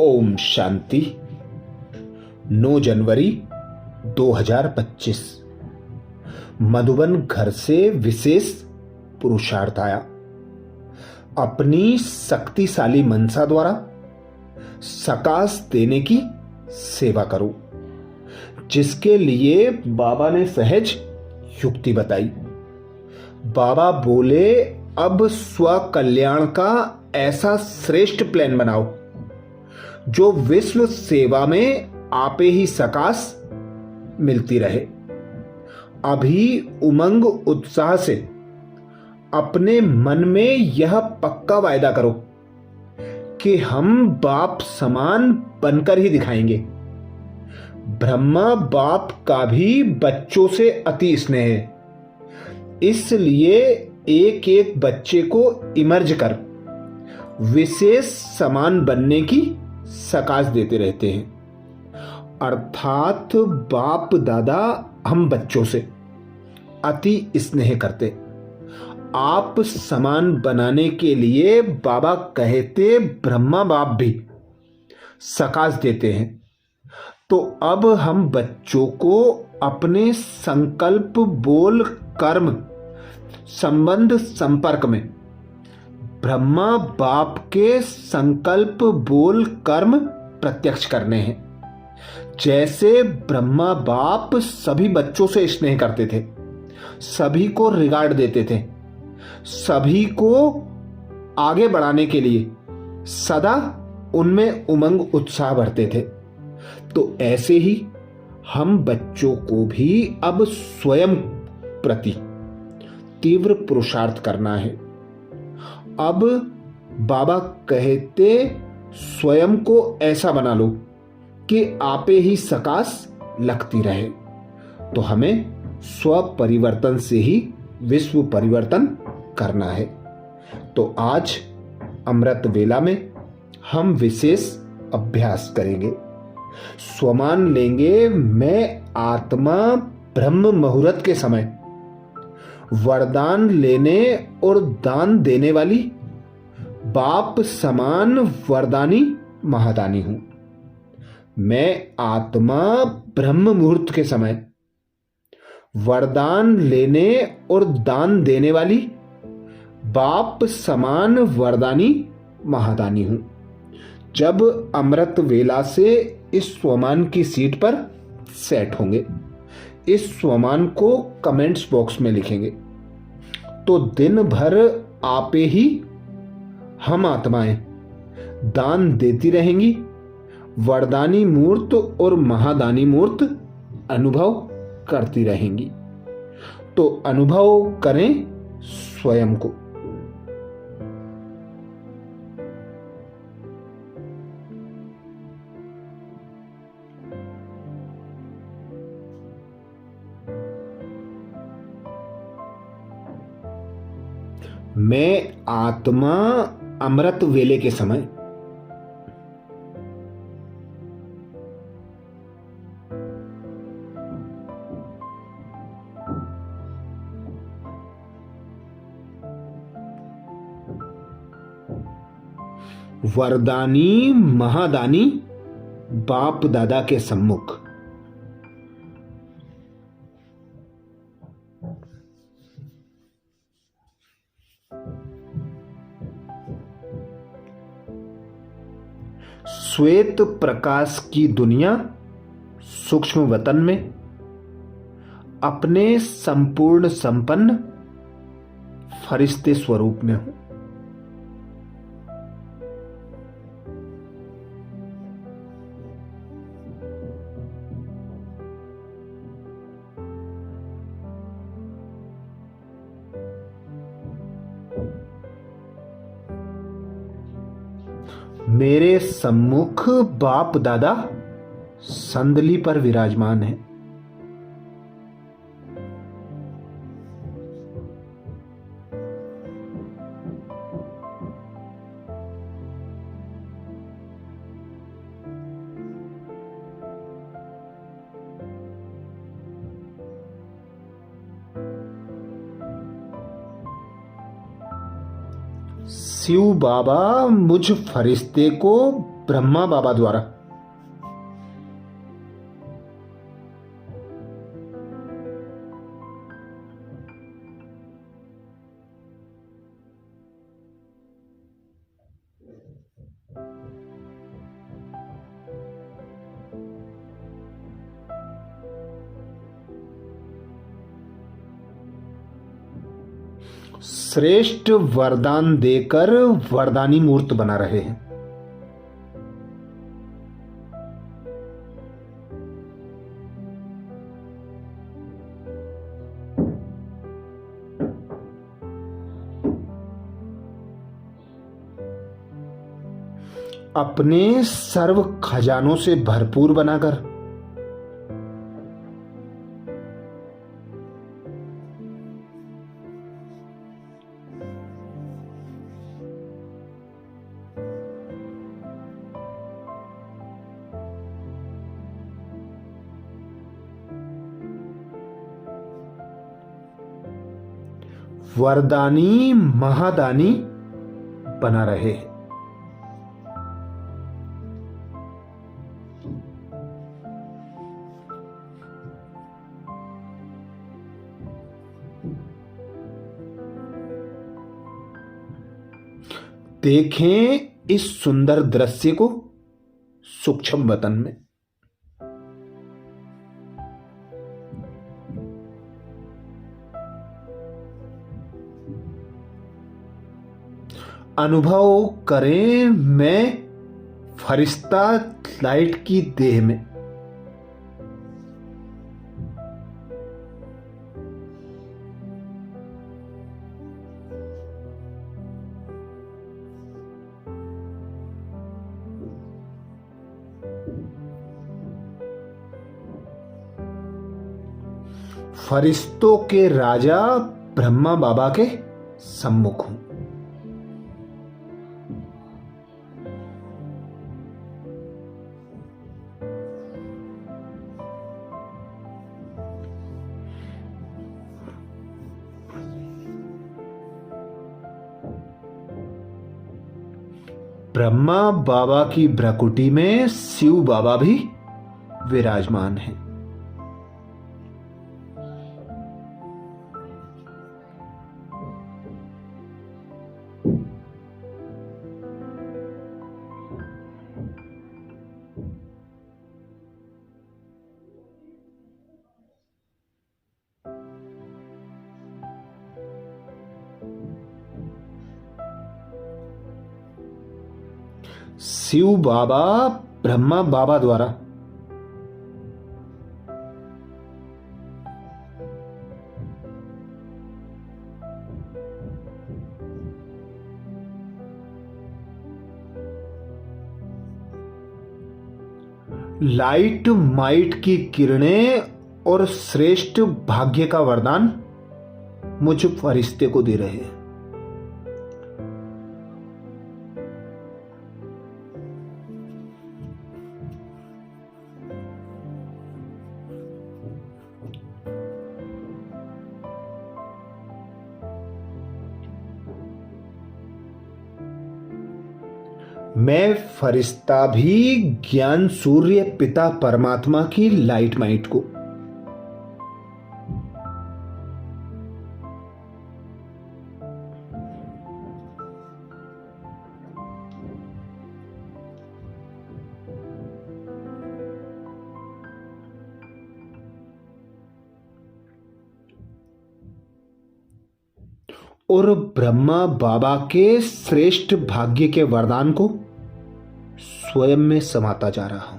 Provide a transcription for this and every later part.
ओम शांति। 9 जनवरी 2025 मधुबन घर से विशेष पुरुषार्थ आया। अपनी शक्तिशाली मनसा द्वारा सकाश देने की सेवा करो, जिसके लिए बाबा ने सहज युक्ति बताई। बाबा बोले, अब स्व कल्याण का ऐसा श्रेष्ठ प्लान बनाओ जो विश्व सेवा में आपे ही सकाश मिलती रहे। अभी उमंग उत्साह से अपने मन में यह पक्का वायदा करो कि हम बाप समान बनकर ही दिखाएंगे। ब्रह्मा बाप का भी बच्चों से अति स्नेह है, इसलिए एक एक बच्चे को इमर्ज कर विशेष समान बनने की सकाश देते रहते हैं। अर्थात बाप दादा हम बच्चों से अति स्नेह करते। आप समान बनाने के लिए बाबा कहते ब्रह्मा बाप भी सकाश देते हैं। तो अब हम बच्चों को अपने संकल्प बोल कर्म संबंध संपर्क में ब्रह्मा बाप के संकल्प बोल कर्म प्रत्यक्ष करने हैं। जैसे ब्रह्मा बाप सभी बच्चों से स्नेह करते थे, सभी को रिगार्ड देते थे, सभी को आगे बढ़ाने के लिए सदा उनमें उमंग उत्साह भरते थे, तो ऐसे ही हम बच्चों को भी अब स्वयं प्रति तीव्र पुरुषार्थ करना है। अब बाबा कहते स्वयं को ऐसा बना लो कि आपे ही सकाश लगती रहे। तो हमें स्व परिवर्तन से ही विश्व परिवर्तन करना है। तो आज अमृत वेला में हम विशेष अभ्यास करेंगे। स्वमान लेंगे, मैं आत्मा ब्रह्म मुहूर्त के समय वरदान लेने और दान देने वाली बाप समान वरदानी महादानी हूं। मैं आत्मा ब्रह्म मुहूर्त के समय वरदान लेने और दान देने वाली बाप समान वरदानी महादानी हूं। जब अमृत वेला से इस स्वमान की सीट पर सेट होंगे, इस स्वमान को कमेंट्स बॉक्स में लिखेंगे, तो दिन भर आपे ही हम आत्माएं दान देती रहेंगी। वरदानी मूर्त और महादानी मूर्त अनुभव करती रहेंगी। तो अनुभव करें स्वयं को। मैं आत्मा अमृत वेले के समय वरदानी महादानी बाप दादा के सम्मुख श्वेत प्रकाश की दुनिया सूक्ष्म वतन में अपने संपूर्ण संपन्न फरिश्ते स्वरूप में हूं। मेरे सम्मुख बाप दादा संदली पर विराजमान है। शिव बाबा मुझ फरिश्ते को ब्रह्मा बाबा द्वारा। श्रेष्ठ वरदान देकर वरदानी मूर्त बना रहे हैं। अपने सर्व खजानों से भरपूर बनाकर वरदानी महादानी बना रहे हैं। देखें इस सुंदर दृश्य को सूक्ष्म वतन में। अनुभव करें मैं फरिश्ता लाइट की देह में। फरिश्तों के राजा ब्रह्मा बाबा के सम्मुख हूं। ब्रह्मा बाबा की भ्रकुटी में शिव बाबा भी विराजमान हैं। शिव बाबा ब्रह्मा बाबा द्वारा लाइट माइट की किरणें और श्रेष्ठ भाग्य का वरदान मुझ फरिश्ते को दे रहे हैं। मैं फरिश्ता भी ज्ञान सूर्य पिता परमात्मा की लाइट माइट को और ब्रह्मा बाबा के श्रेष्ठ भाग्य के वरदान को स्वयं में समाता जा रहा हूं।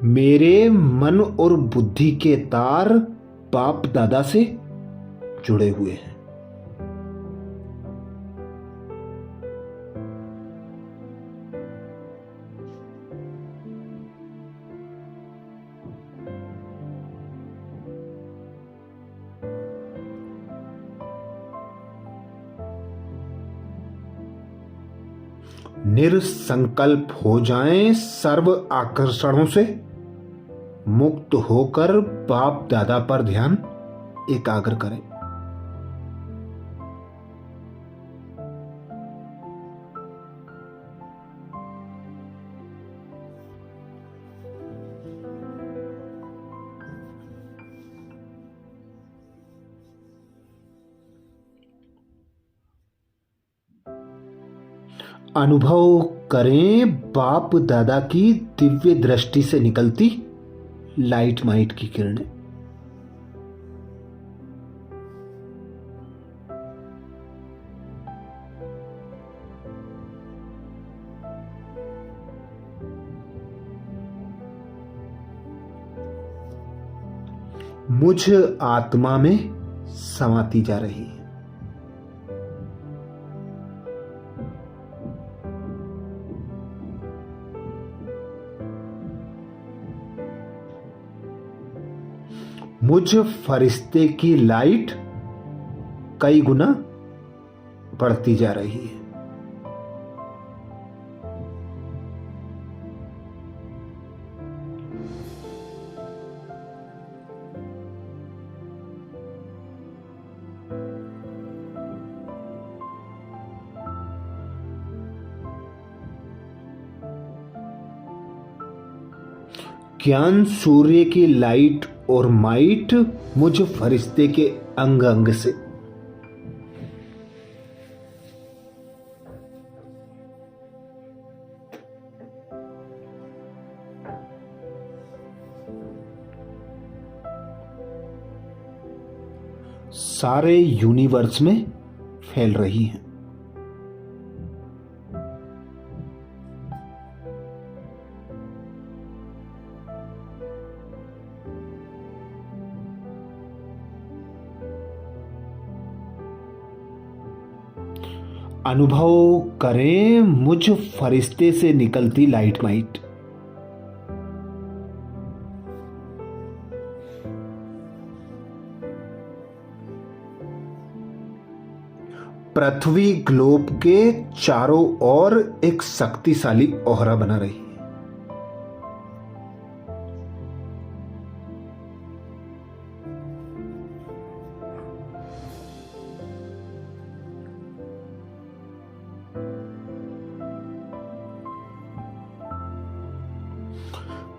मेरे मन और बुद्धि के तार बाप दादा से जुड़े हुए हैं। निरसंकल्प हो जाएं सर्व आकर्षणों से, मुक्त होकर बाप दादा पर ध्यान एकाग्र करें। अनुभव करें बाप दादा की दिव्य दृष्टि से निकलती लाइट माइट की किरणें। मुझ आत्मा में समाती जा रही है। मुझ फरिश्ते की लाइट कई गुना बढ़ती जा रही है। ज्ञान सूर्य की लाइट और माइट मुझ फरिश्ते के अंग अंग से। सारे यूनिवर्स में फैल रही हैं। अनुभव करें मुझ फरिश्ते से निकलती लाइट माइट। पृथ्वी ग्लोब के चारों ओर एक शक्तिशाली ओहरा बना रही है।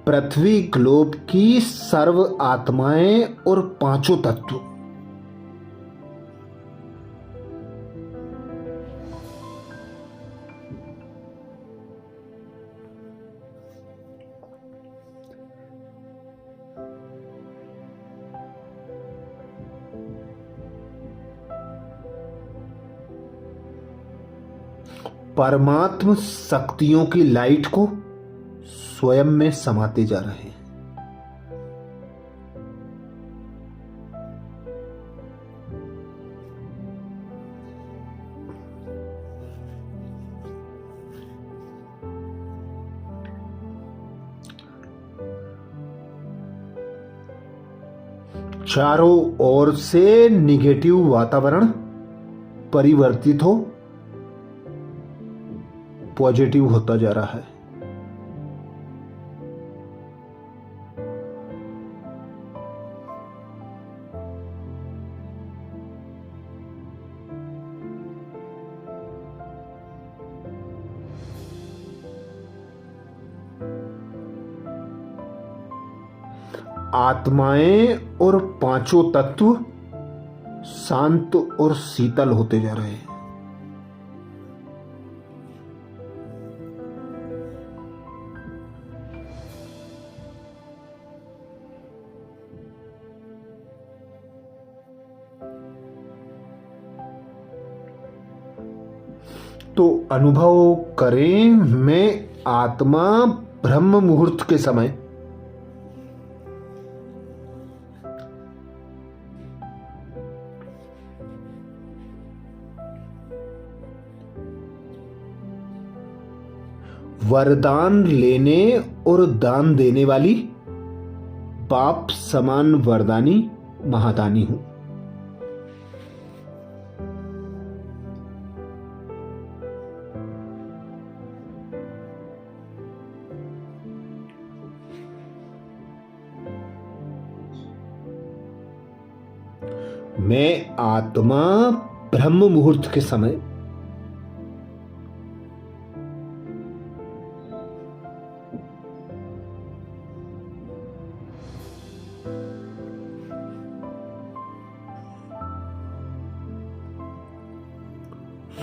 पृथ्वी ग्लोब की सर्व आत्माएं और पांचों तत्व परमात्म शक्तियों की लाइट को स्वयं में समाते जा रहे हैं। चारों ओर से निगेटिव वातावरण परिवर्तित हो पॉजिटिव होता जा रहा है। आत्माएं और पांचों तत्व शांत और शीतल होते जा रहे हैं। तो अनुभव करें मैं आत्मा ब्रह्म मुहूर्त के समय वरदान लेने और दान देने वाली बाप समान वरदानी महादानी हूं। मैं आत्मा ब्रह्म मुहूर्त के समय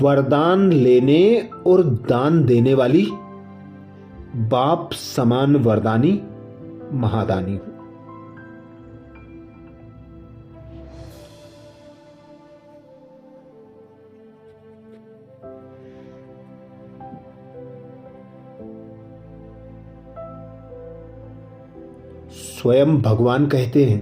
वरदान लेने और दान देने वाली बाप समान वरदानी महादानी हूं। स्वयं भगवान कहते हैं,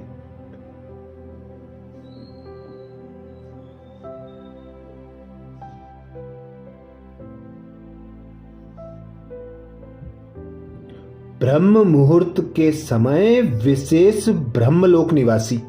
ब्रह्म मुहूर्त के समय विशेष ब्रह्मलोक निवासी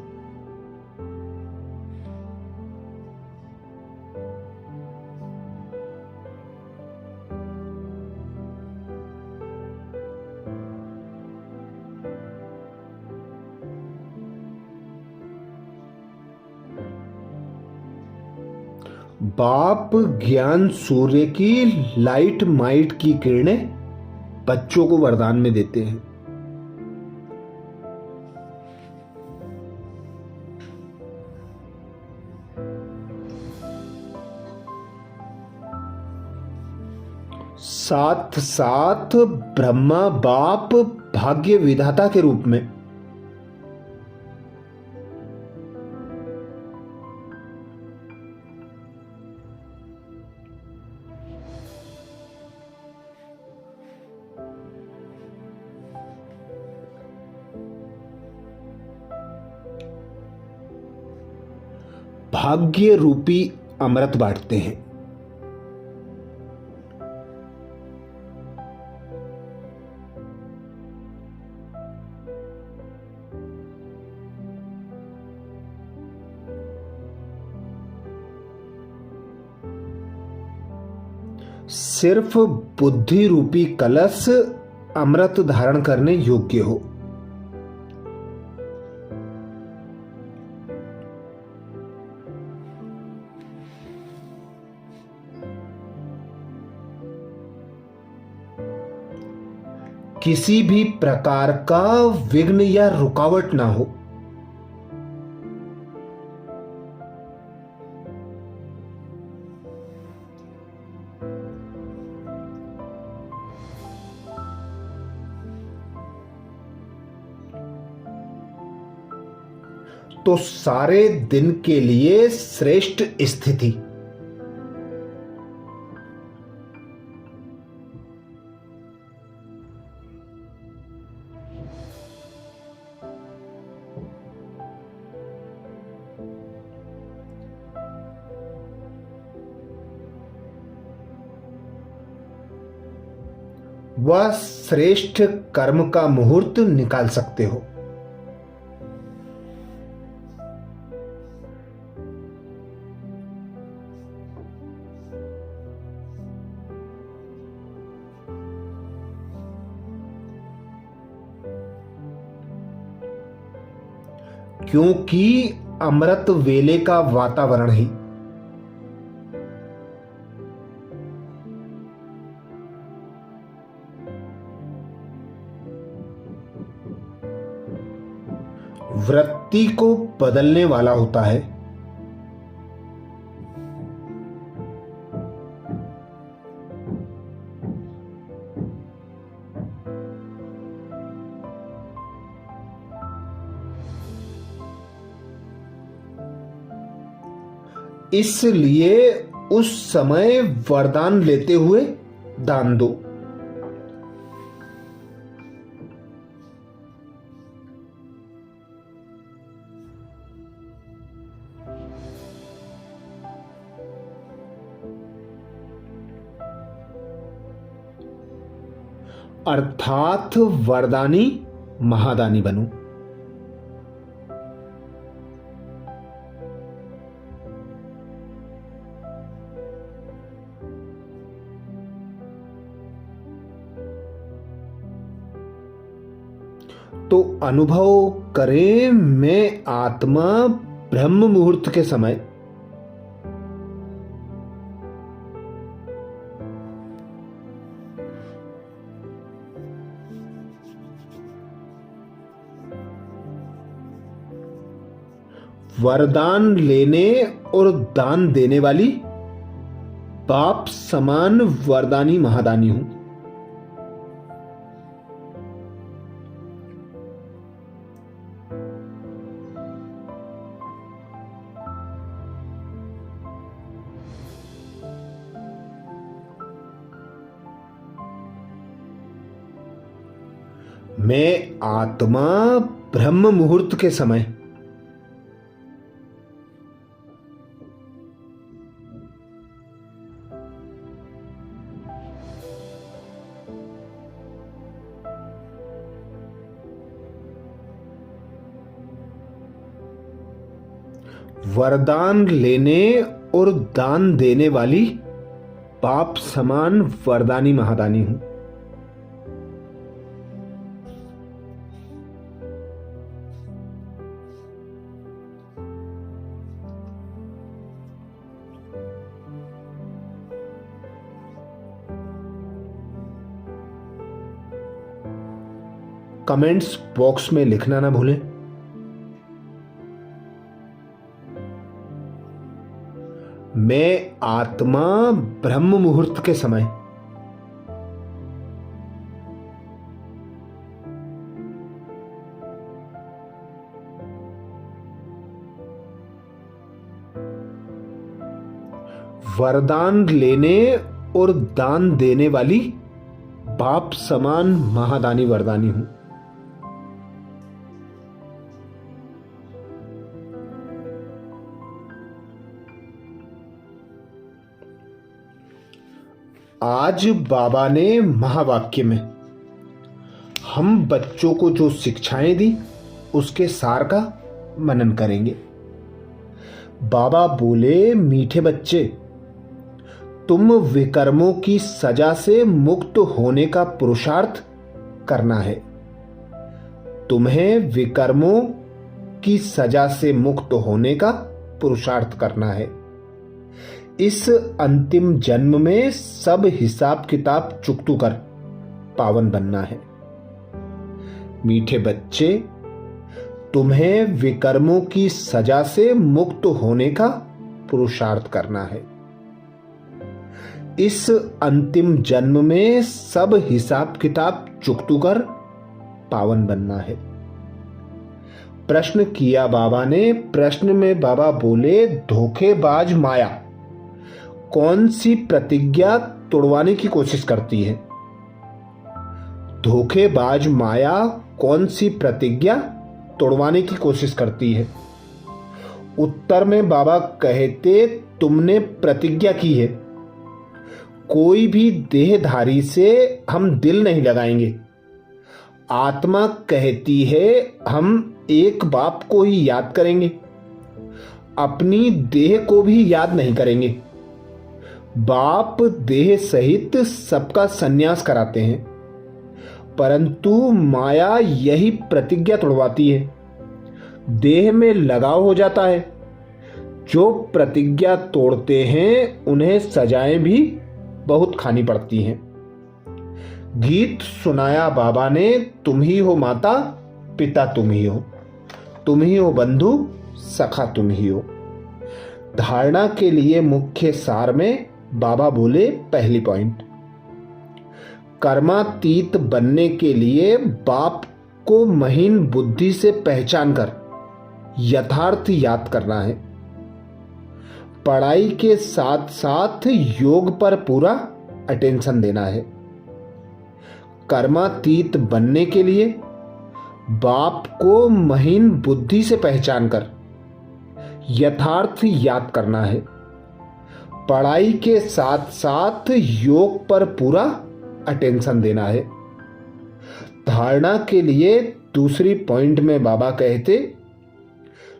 बाप ज्ञान सूर्य की लाइट माइट की किरणें बच्चों को वरदान में देते हैं। साथ साथ ब्रह्मा बाप भाग्य विधाता के रूप में भाग्य रूपी अमृत बांटते हैं। सिर्फ बुद्धि रूपी कलश अमृत धारण करने योग्य हो। किसी भी प्रकार का विघ्न या रुकावट ना हो। तो सारे दिन के लिए श्रेष्ठ स्थिति। वह श्रेष्ठ कर्म का मुहूर्त निकाल सकते हो। क्योंकि अमृत वेले का वातावरण ही वृत्ति को बदलने वाला होता है। इसलिए उस समय वरदान लेते हुए दान दो। अर्थात वरदानी महादानी बनो। तो अनुभव करें, मैं आत्मा ब्रह्म मुहूर्त के समय वरदान लेने और दान देने वाली बाप समान वरदानी महादानी हूं। मैं आत्मा ब्रह्म मुहूर्त के समय वरदान लेने और दान देने वाली बाप समान वरदानी महादानी हूं। कमेंट्स बॉक्स में लिखना ना भूलें। मैं आत्मा ब्रह्म मुहूर्त के समय वरदान लेने और दान देने वाली बाप समान महादानी वरदानी हूं। आज बाबा ने महावाक्य में हम बच्चों को जो शिक्षाएं दी उसके सार का मनन करेंगे। बाबा बोले, मीठे बच्चे, तुम विकर्मों की सजा से मुक्त होने का पुरुषार्थ करना है। तुम्हें विकर्मों की सजा से मुक्त होने का पुरुषार्थ करना है। इस अंतिम जन्म में सब हिसाब किताब चुकतू कर पावन बनना है। मीठे बच्चे, तुम्हें विकर्मों की सजा से मुक्त होने का पुरुषार्थ करना है। इस अंतिम जन्म में सब हिसाब किताब चुकतू कर पावन बनना है। प्रश्न किया बाबा ने। प्रश्न में बाबा बोले, धोखेबाज माया कौन सी प्रतिज्ञा तोड़वाने की कोशिश करती है? धोखेबाज माया कौन सी प्रतिज्ञा तोड़वाने की कोशिश करती है? उत्तर में बाबा कहते, तुमने प्रतिज्ञा की है, कोई भी देहधारी से हम दिल नहीं लगाएंगे। आत्मा कहती है, हम एक बाप को ही याद करेंगे, अपनी देह को भी याद नहीं करेंगे। बाप देह सहित सबका संन्यास कराते हैं, परंतु माया यही प्रतिज्ञा तोड़वाती है। देह में लगाव हो जाता है। जो प्रतिज्ञा तोड़ते हैं उन्हें सजाएं भी बहुत खानी पड़ती हैं। गीत सुनाया बाबा ने, तुम ही हो माता पिता तुम ही हो, तुम ही हो बंधु सखा तुम ही हो। धारणा के लिए मुख्य सार में बाबा बोले, पहली पॉइंट, कर्मातीत बनने के लिए बाप को महीन बुद्धि से पहचान कर यथार्थ याद करना है। पढ़ाई के साथ साथ योग पर पूरा अटेंशन देना है। कर्मातीत बनने के लिए बाप को महीन बुद्धि से पहचान कर यथार्थ याद करना है। पढ़ाई के साथ साथ योग पर पूरा अटेंशन देना है। धारणा के लिए दूसरी पॉइंट में बाबा कहते,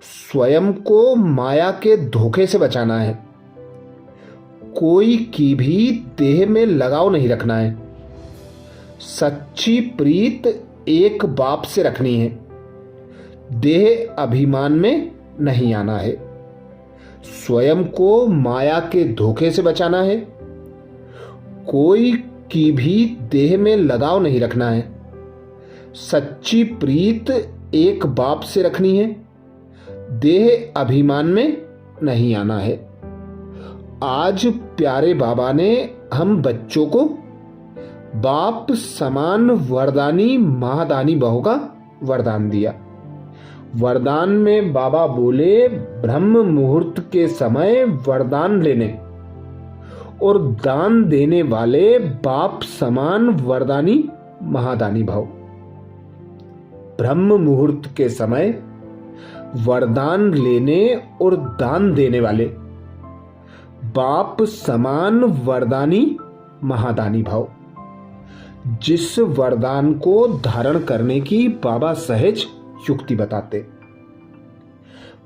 स्वयं को माया के धोखे से बचाना है। कोई की भी देह में लगाव नहीं रखना है। सच्ची प्रीत एक बाप से रखनी है। देह अभिमान में नहीं आना है। स्वयं को माया के धोखे से बचाना है। कोई की भी देह में लगाव नहीं रखना है। सच्ची प्रीत एक बाप से रखनी है। देह अभिमान में नहीं आना है। आज प्यारे बाबा ने हम बच्चों को बाप समान वरदानी महादानी बहू का वरदान दिया। वरदान में बाबा बोले, ब्रह्म मुहूर्त के समय वरदान लेने और दान देने वाले बाप समान वरदानी महादानी भाव। ब्रह्म मुहूर्त के समय वरदान लेने और दान देने वाले बाप समान वरदानी महादानी भाव। जिस वरदान को धारण करने की बाबा सहज युक्ति बताते।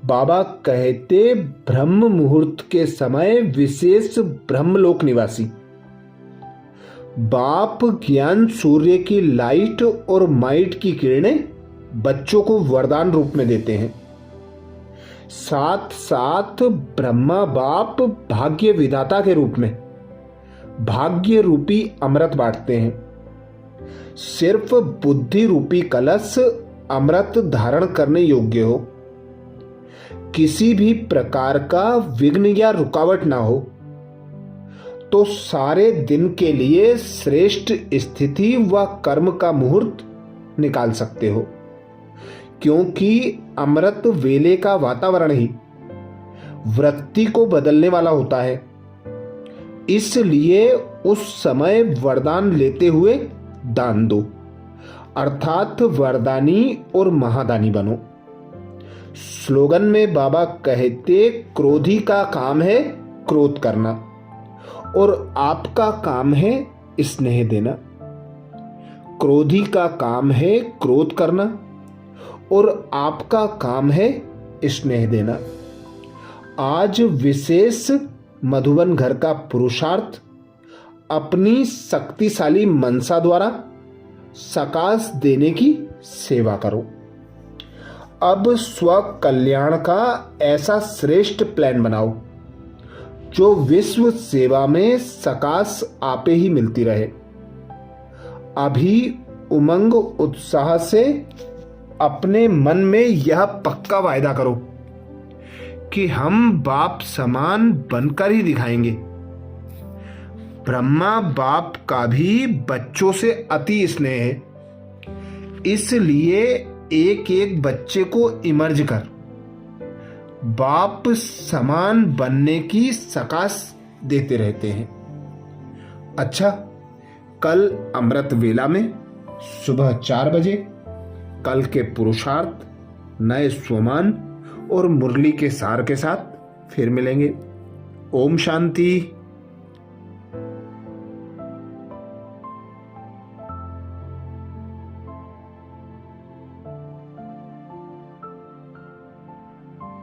बाबा कहते, ब्रह्म मुहूर्त के समय विशेष ब्रह्मलोक निवासी बाप ज्ञान सूर्य की लाइट और माइट की किरणें बच्चों को वरदान रूप में देते हैं। साथ साथ ब्रह्मा बाप भाग्य विधाता के रूप में भाग्य रूपी अमृत बांटते हैं। सिर्फ बुद्धि रूपी कलश अमृत धारण करने योग्य हो, किसी भी प्रकार का विघ्न या रुकावट ना हो, तो सारे दिन के लिए श्रेष्ठ स्थिति व कर्म का मुहूर्त निकाल सकते हो। क्योंकि अमृत वेले का वातावरण ही वृत्ति को बदलने वाला होता है। इसलिए उस समय वरदान लेते हुए दान दो, अर्थात वरदानी और महादानी बनो। स्लोगन में बाबा कहते, क्रोधी का काम है क्रोध करना और आपका काम है स्नेह देना। क्रोधी का काम है क्रोध करना और आपका काम है स्नेह देना। आज विशेष मधुबन घर का पुरुषार्थ अपनी शक्तिशाली मनसा द्वारा सकाश देने की सेवा करो। अब स्व कल्याण का ऐसा श्रेष्ठ प्लान बनाओ जो विश्व सेवा में सकाश आपे ही मिलती रहे। अभी उमंग उत्साह से अपने मन में यह पक्का वायदा करो कि हम बाप समान बनकर ही दिखाएंगे। ब्रह्मा बाप का भी बच्चों से अति स्नेह है, इसलिए एक एक बच्चे को इमर्ज कर बाप समान बनने की सकाश देते रहते हैं। अच्छा, कल अमृत वेला में सुबह 4 बजे कल के पुरुषार्थ, नए स्वमान और मुरली के सार के साथ फिर मिलेंगे। ओम शांति।